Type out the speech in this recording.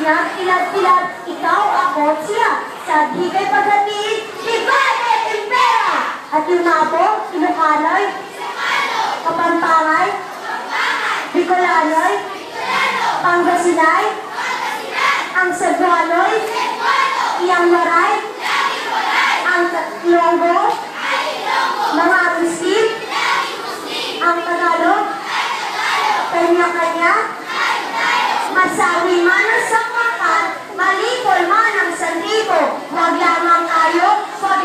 Pinag-ilad-ilad, ikaw, ako, siya. Sa di kay pagdating, Divided Impera! At yung Napo, Ilocanoy, Kapampangan, Bicolanoy, Pangasinay, ang Cebuanoy, Iyang Waray, ang Ilonggo, mga Muslim, ang Tagalog, kanya-kanya, masawi man ang sapakat, malipol man ang sandibo, wag lamang tayo, wag